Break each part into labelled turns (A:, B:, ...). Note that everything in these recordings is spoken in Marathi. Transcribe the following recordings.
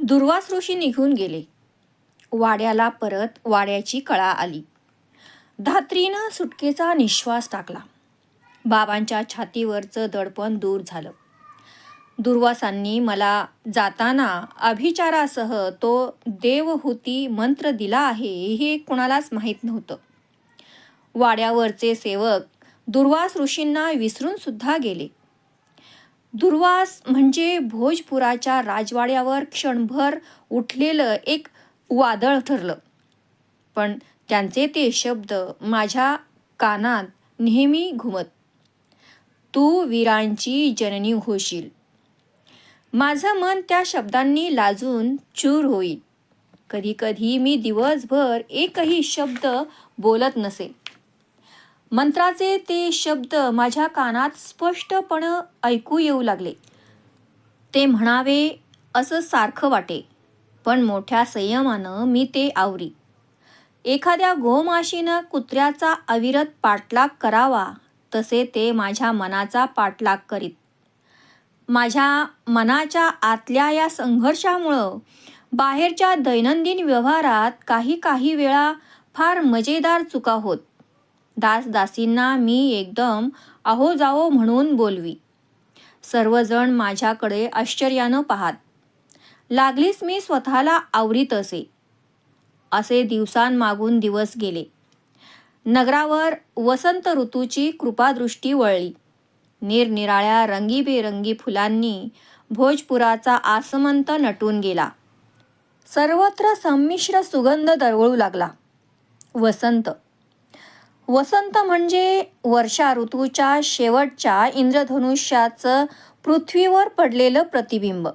A: दुर्वास ऋषी निघून गेले. वाड्याला परत वाड्याची कळा आली. धात्रीनं सुटकेचा निश्वास टाकला. बाबांच्या छातीवरचं दडपण दूर झालं. दुर्वासांनी मला जाताना अभिचारासह तो देवहूती मंत्र दिला आहे हे कुणालाच माहीत नव्हतं. वाड्यावरचे सेवक दुर्वास ऋषींना विसरून सुद्धा गेले. दुर्वास म्हणजे भोजपुराच्या राजवाड्यावर क्षणभर उठलेलं एक वादळ ठरलं. पण त्यांचे ते शब्द माझ्या कानात नेहमी घुमत. तू वीरांची जननी होशील. माझं मन त्या शब्दांनी लाजून चूर होईल. कधी कधी मी दिवसभर एकही शब्द बोलत नसे. मंत्राचे ते शब्द माझ्या कानात स्पष्टपणे ऐकू येऊ लागले. ते म्हणावे असं सारखं वाटे, पण मोठ्या संयमानं मी ते आवरी. एखाद्या गोमाशीनं कुत्र्याचा अविरत पाठलाग करावा तसे ते माझ्या मनाचा पाठलाग करीत. माझ्या मनाच्या आतल्या या संघर्षामुळं बाहेरच्या दैनंदिन व्यवहारात काही वेळा फार मजेदार चुका होत. दासदासींना मी एकदम अहो जाओ म्हणून बोलवी. सर्वजण माझ्याकडे आश्चर्यानं पाहात. लागलीच मी स्वतःला आवरीत असे. असे दिवसांमागून दिवस गेले. नगरावर वसंत ऋतूची कृपादृष्टी वळली. निरनिराळ्या रंगीबेरंगी फुलांनी भोजपुराचा आसमंत नटून गेला. सर्वत्र संमिश्र सुगंध दरवळू लागला. वसंत वसंत म्हणजे वर्षा ऋतूच्या शेवटच्या इंद्रधनुष्याचं पृथ्वीवर पडलेलं प्रतिबिंब.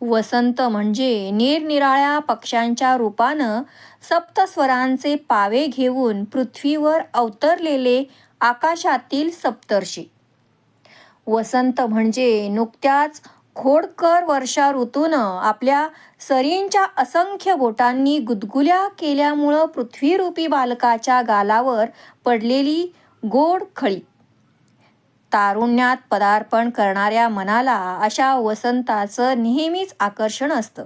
A: वसंत म्हणजे निरनिराळ्या पक्ष्यांच्या रूपानं सप्तस्वरांचे पावे घेऊन पृथ्वीवर अवतरलेले आकाशातील सप्तर्षी. वसंत म्हणजे नुकत्याच खोडकर वर्षा ऋतूनं आपल्या सरींच्या असंख्य बोटांनी गुदगुल्या केल्यामुळं पृथ्वीरूपी बालकाच्या गालावर पडलेली गोड खळी. तारुण्यात पदार्पण करणाऱ्या मनाला अशा वसंताचं नेहमीच आकर्षण असतं.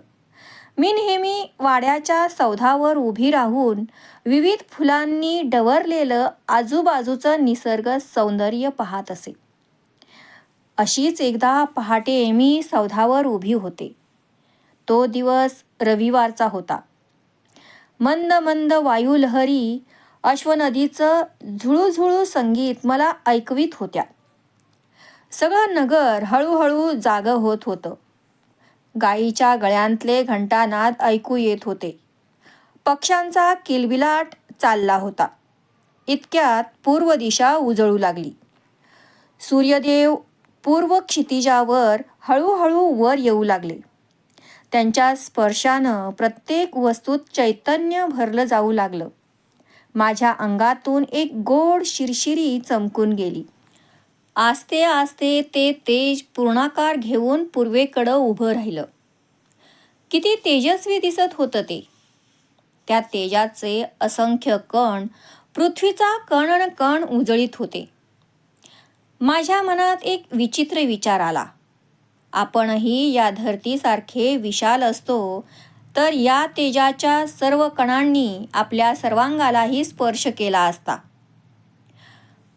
A: मी नेहमी वाड्याच्या सौधावर उभी राहून विविध फुलांनी डवरलेलं आजूबाजूचं निसर्ग सौंदर्य पाहत असे. अशीच एकदा पहाटे मी सौधावर उभी होते. तो दिवस रविवारचा होता. मंद मंद वायुलहरी अश्वनदीचं झुळूझुळू संगीत मला ऐकवीत होत्या. सगळं नगर हळूहळू जागं होत होतं. गायीच्या गळ्यांतले घंटानाद ऐकू येत होते. पक्ष्यांचा किलबिलाट चालला होता. इतक्यात पूर्व दिशा उजळू लागली. सूर्यदेव पूर्व क्षितिजावर हळूहळू वर येऊ लागले. त्यांच्या स्पर्शानं प्रत्येक वस्तूत चैतन्य भरलं जाऊ लागलं. माझ्या अंगातून एक गोड शिरशिरी चमकून गेली. आस्ते आस्ते ते तेज पूर्णाकार घेऊन पूर्वेकडं उभं राहिलं. किती तेजस्वी दिसत होतं ते. त्या तेजाचे असंख्य कण पृथ्वीचा कण कण उजळीत होते. माझ्या मनात एक विचित्र विचार आला. आपणही या धरतीसारखे विशाल असतो तर या तेजाच्या सर्व कणांनी आपल्या सर्वांगालाही स्पर्श केला असता.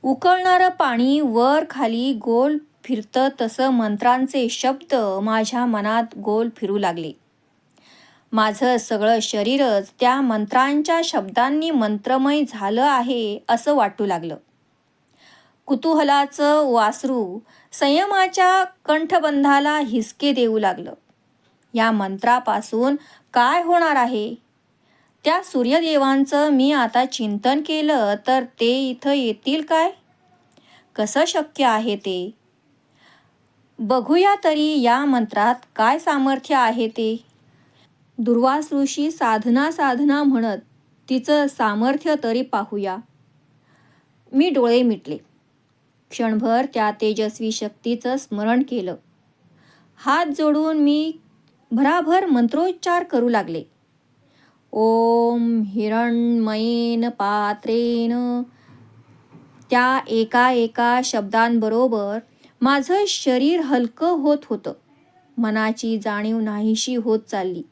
A: उकळणारं पाणी वर खाली गोल फिरतं तसं मंत्रांचे शब्द माझ्या मनात गोल फिरू लागले. माझं सगळं शरीरच त्या मंत्रांच्या शब्दांनी मंत्रमय झालं आहे असं वाटू लागलं. कुतूहलाचं वासरू संयमाच्या कंठबंधाला हिसके देऊ लागलं. या मंत्रापासून काय होणार आहे? त्या सूर्यदेवांचं मी आता चिंतन केलं तर ते इथं येतील काय? कसं शक्य आहे ते? बघूया तरी या मंत्रात काय सामर्थ्य आहे ते. दुर्वास ऋषी साधना साधना म्हणत तिचं सामर्थ्य तरी पाहूया. मी डोळे मिटले. क्षणभर त्या तेजस्वी शक्तीचं स्मरण केलं. हात जोडून मी भराभर मंत्रोच्चार करू लागले. ओम हिरण्मयेन पात्रेन. त्या एका एका शब्दांबरोबर माझं शरीर हलकं होत होतं. मनाची जाणीव नाहीशी होत चालली.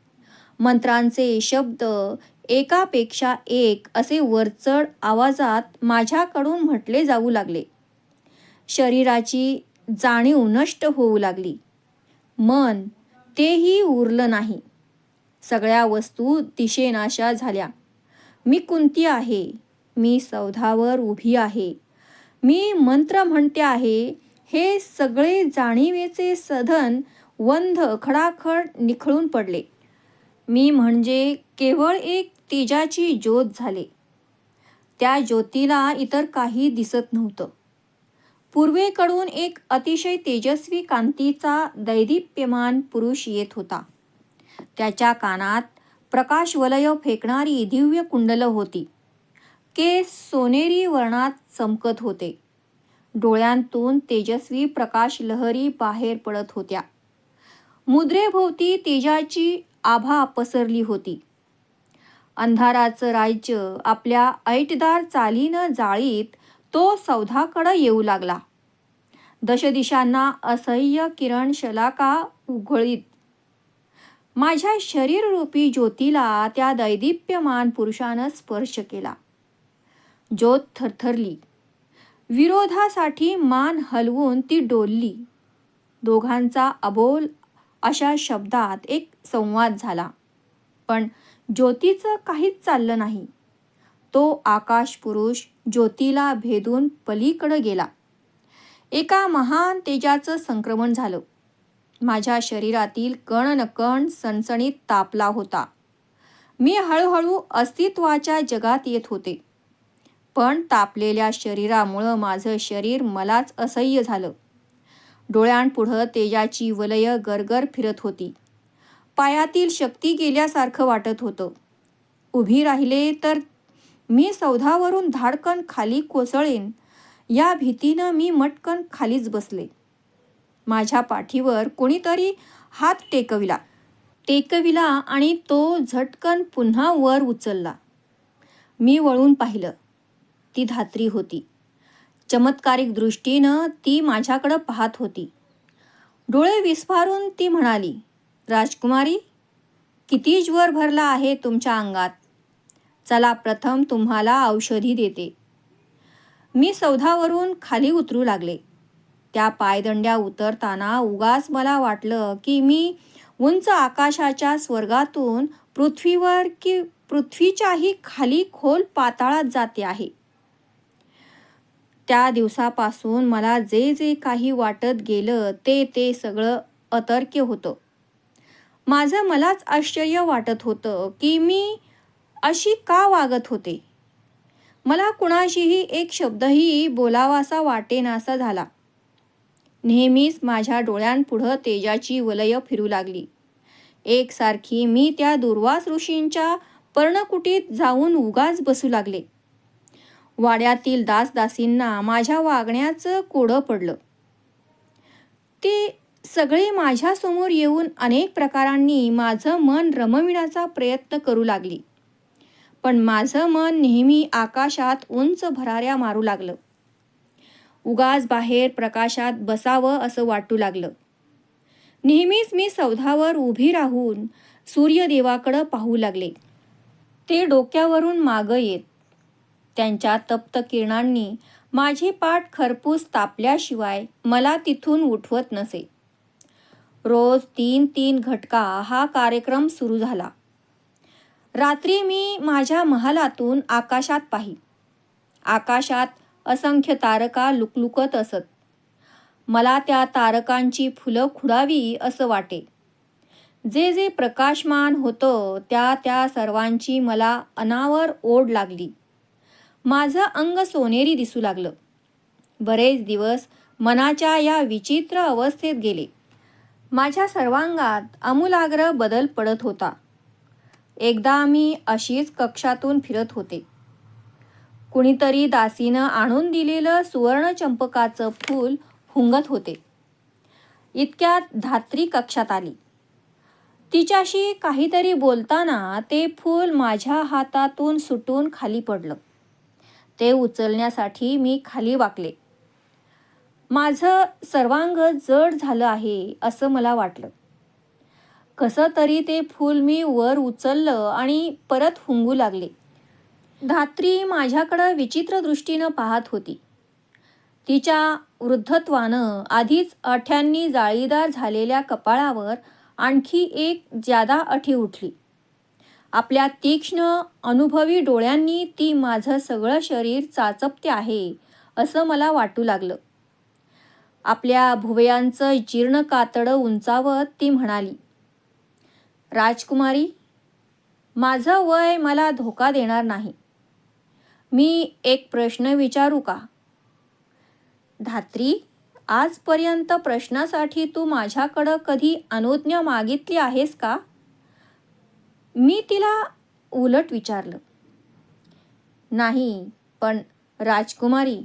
A: मंत्रांचे शब्द एकापेक्षा एक असे वरचढ आवाजात माझ्याकडून म्हटले जाऊ लागले. शरीराची जाणीव नष्ट होऊ लागली. मन तेही उरलं नाही. सगळ्या वस्तू दिसेनाशा झाल्या. मी कुंती आहे. मी सौधावर उभी आहे. मी मंत्र म्हणते आहे. हे सगळे जाणीवेचे सधन वंध खडाखड निखळून पडले. मी म्हणजे केवळ एक तेजाची ज्योत झाले. त्या ज्योतीला इतर काही दिसत नव्हतं. पूर्वेकडून एक अतिशय तेजस्वी कांतीचा दैदिप्यमान पुरुष येत होता. त्याच्या कानात प्रकाशवलय फेकणारी दिव्य कुंडलं होती. केस सोनेरी वर्णात चमकत होते. डोळ्यांतून तेजस्वी प्रकाश लहरी बाहेर पडत होत्या. मुद्रेभोवती तेजाची आभा पसरली होती. अंधाराचं राज्य आपल्या ऐटदार चालीनं जाळीत तो सौधाकडं येऊ लागला. दशदिशांना असह्य किरण शलाका उघळीत माझ्या शरीररूपी ज्योतीला त्या दैदिप्यमान पुरुषानं स्पर्श केला. ज्योत थरथरली. विरोधासाठी मान हलवून ती डोलली. दोघांचा अबोल अशा शब्दात एक संवाद झाला. पण ज्योतीचं काहीच चाललं नाही. तो आकाश पुरुष ज्योतीला भेदून पलीकडं गेला. एका महान तेजाचं संक्रमण झालं. माझ्या शरीरातील कण न कण सणसणीत तापला होता. मी हळूहळू अस्तित्वाच्या जगात येत होते. पण तापलेल्या शरीरामुळं माझं शरीर मलाच असह्य झालं. डोळ्यांपुढं तेजाची वलय गरगर फिरत होती. पायातील शक्ती गेल्यासारखं वाटत होतं. उभी राहिले तर मी सौधावरून धाडकन खाली कोसळेन या भीतीनं मी मटकन खालीच बसले. माझ्या पाठीवर कोणीतरी हात टेकविला आणि तो झटकन पुन्हा वर उचलला. मी वळून पाहिलं. ती धात्री होती. चमत्कारिक दृष्टीनं ती माझ्याकडं पाहत होती. डोळे विस्फारून ती म्हणाली, राजकुमारी, किती ज्वर भरला आहे तुमच्या अंगात. चला प्रथम तुम्हाला औषधी देते. मी सौधावरून खाली उतरू लागले. त्या पायदंड्या उतरताना उगाच मला वाटलं की मी उंच आकाशाच्या स्वर्गातून पृथ्वीवर की पृथ्वीच्याही खाली खोल पाताळात जाते आहे. त्या दिवसापासून मला जे जे काही वाटत गेलं ते सगळं अतर्क्य होतं. माझं मलाच आश्चर्य वाटत होतं की मी अशी का वागत होते. मला कुणाशीही एक शब्दही बोलावासा वाटेनासा झाला. नेहमीच माझ्या डोळ्यांपुढं तेजाची वलय फिरू लागली. एकसारखी मी त्या दुर्वास ऋषींच्या पर्णकुटीत जाऊन उगाच बसू लागले. वाड्यातील दासदासींना माझ्या वागण्याचं कोडं पडलं. ते सगळे माझ्यासमोर येऊन अनेक प्रकारांनी माझं मन रमविण्याचा प्रयत्न करू लागली. पण माझं मन नेहमी आकाशात उंच भराऱ्या मारू लागलं. उगाच बाहेर प्रकाशात बसावं असं वाटू लागलं. नेहमीच मी सौधावर उभी राहून सूर्यदेवाकडं पाहू लागले. ते डोक्यावरून मागं येत. त्यांच्या तप्त किरणांनी माझी पाठ खरपूस तापल्याशिवाय मला तिथून उठवत नसे. रोज 3-3 घटका हा कार्यक्रम सुरू झाला. रात्री मी माझ्या महालातून आकाशात पाही. आकाशात असंख्य तारका लुकलुकत असत. मला त्या तारकांची फुलं खुडावी असं वाटे. जे जे प्रकाशमान होतं त्या सर्वांची मला अनावर ओढ लागली. माझं अंग सोनेरी दिसू लागलं. बरेच दिवस मनाच्या या विचित्र अवस्थेत गेले. माझ्या सर्वांगात आमूलाग्र बदल पडत होता. एकदा मी अशीच कक्षातून फिरत होते. कुणीतरी दासीनं आणून दिलेलं सुवर्णचंपकाचं फूल हुंगत होते. इतक्यात धात्री कक्षात आली. तिच्याशी काहीतरी बोलताना ते फूल माझ्या हातातून सुटून खाली पडलं. ते उचलण्यासाठी मी खाली वाकले. माझं सर्वांग जड झालं आहे असं मला वाटलं. कसं तरी ते फूल मी वर उचललं आणि परत हुंगू लागले. धात्री माझ्याकडं विचित्र दृष्टीनं पाहत होती. तिच्या वृद्धत्वानं आधीच अठ्यांनी जाळीदार झालेल्या कपाळावर आणखी एक ज्यादा अठी उठली. आपल्या तीक्ष्ण अनुभवी डोळ्यांनी ती माझं सगळं शरीर चाचपते आहे असं मला वाटू लागलं. आपल्या भुवयांचं जीर्ण कातडं उंचावत ती म्हणाली, राजकुमारी, माझं वय मला धोका देणार नाही. मी एक प्रश्न विचारू का? धात्री, आजपर्यंत प्रश्नासाठी तू माझ्याकडं कधी अनुज्ञा मागितली आहेस का? मी तिला उलट विचारलं. नाही, पण राजकुमारी,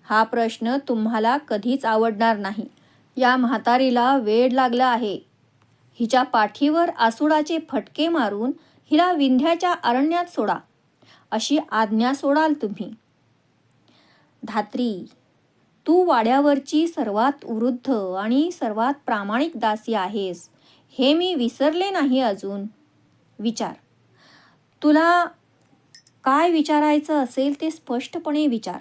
A: हा प्रश्न तुम्हाला कधीच आवडणार नाही. या म्हातारीला वेड लागलं आहे. हिच्या पाठीवर आसुडाचे फटके मारून हिला विंध्याच्या अरण्यात सोडा, अशी आज्ञा सोडाल तुम्ही. धात्री, तू वाड्यावरची सर्वात वृद्ध आणि सर्वात प्रामाणिक दासी आहेस, हे मी विसरले नाही अजून. विचार. तुला काय विचारायचं असेल ते स्पष्टपणे विचार.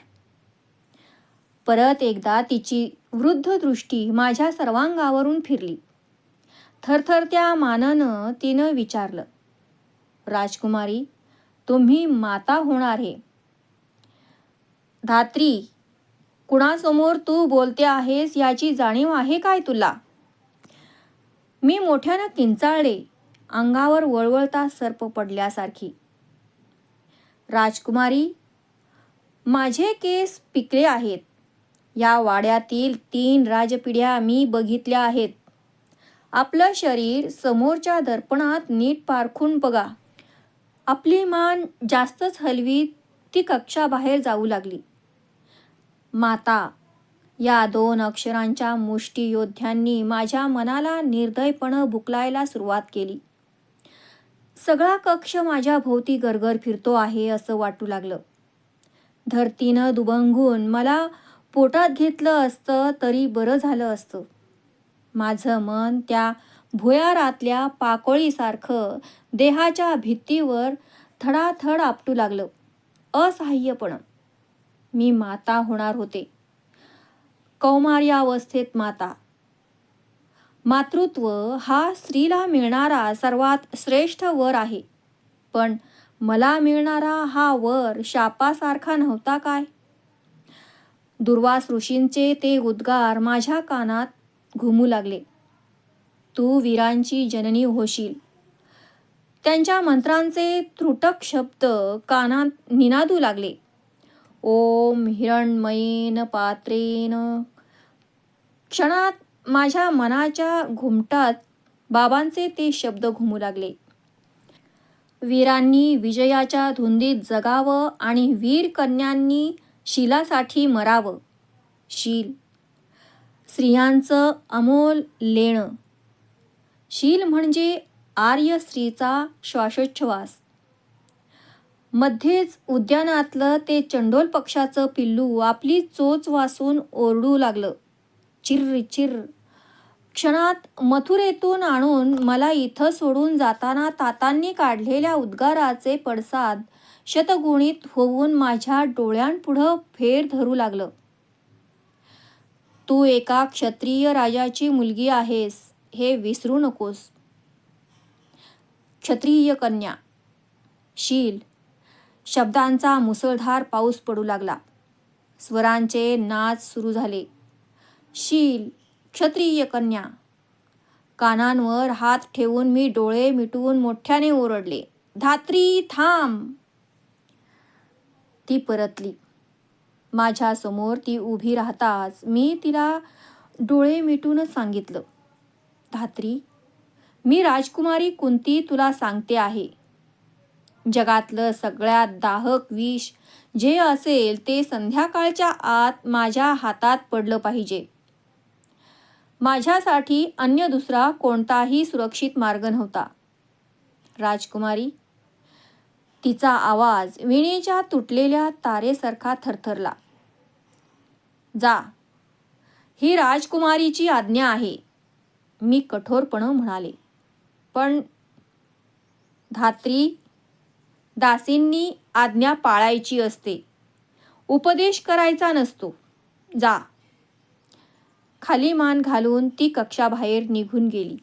A: परत एकदा तिची वृद्ध दृष्टी माझ्या सर्वांगावरून फिरली. थरथरत्या मानानं तिनं विचारलं, राजकुमारी, तुम्ही माता होणार आहे. धात्री, कुणासमोर तू बोलते आहेस याची जाणीव आहे काय तुला? मी मोठ्यानं किंचाळले, अंगावर वळवळता सर्प पडल्यासारखी. राजकुमारी, माझे केस पिकले आहेत. या वाड्यातील 3 राजपिढ्या मी बघितल्या आहेत. आपलं शरीर समोरच्या दर्पणात नीट पारखून बघा. आपली मान जास्तच हलवी ती कक्षाबाहेर जाऊ लागली. माता या 2 अक्षरांच्या मुष्टियोद्ध्यांनी माझ्या मनाला निर्दयपणे बुकलायला सुरुवात केली. सगळा कक्ष माझ्या भोवती गरगर फिरतो आहे असं वाटू लागलं. धरतीनं दुबंगून मला पोटात घेतलं असतं तरी बरं झालं असतं. माझं मन त्या भुयारातल्या पाकोळीसारखं देहाच्या भित्तीवर थडाथड आपटू लागलं. असहाय्यपणं. मी माता होणार होते. कौमार्यावस्थेत माता. मातृत्व हा स्त्रीला मिळणारा सर्वात श्रेष्ठ वर आहे. पण मला मिळणारा हा वर शापासारखा नव्हता काय? दुर्वास ऋषींचे ते उद्गार माझ्या कानात घुमू लागले. तू वीरांची जननी होशील. त्यांच्या मंत्रांचे त्रुटक शब्द कानात निनादू लागले. ओम हिरण्मयेन पात्रेन. क्षणात माझ्या मनाच्या घुमटात बाबांचे ते शब्द घुमू लागले. वीरांनी विजयाच्या धुंदीत जगावं आणि वीर कन्यांनी शीलासाठी मरावं. शील, स्त्रियांचं अमोल लेणं. शील म्हणजे आर्य स्त्रीचा श्वासोच्छवास. मध्येच उद्यानातलं ते चंडोल पक्षाचं पिल्लू आपली चोच वासून ओरडू लागलं. चिर्र चिर्र. क्षणात मथुरेतून आणून मला इथं सोडून जाताना तातांनी काढलेल्या उद्गाराचे पडसाद शतगुणित होऊन माझ्या डोळ्यांपुढं फेर धरू लागलं. तू एका क्षत्रिय राजाची मुलगी आहेस हे विसरू नकोस. क्षत्रिय कन्या. शील. शब्दांचा मुसळधार पाऊस पडू लागला. स्वरांचे नाच सुरू झाले. शील, क्षत्रिय कन्या. कानांवर हात ठेवून मी डोळे मिटवून मोठ्याने ओरडले, धात्री थांब. ती परतली. माझ्या समोर ती उभी राहताच मी तिला डोळे मिटून सांगितलं, धात्री, मी राजकुमारी कुंती तुला सांगते आहे. जगातलं सगळ्यात दाहक विष जे असेल ते संध्याकाळच्या आत माझ्या हातात पडलं पाहिजे. माझ्यासाठी अन्य दुसरा कोणताही सुरक्षित मार्ग नव्हता. राजकुमारी. तिचा आवाज विणेच्या तुटलेल्या तारेसारखा थरथरला. जा. ही राजकुमारीची आज्ञा आहे, मी कठोरपणे म्हणाले. पण धात्री दासींनी आज्ञा पाळायची असते, उपदेश करायचा नसतो. जा. खाली मान घालून ती कक्षाबाहेर निघून गेली.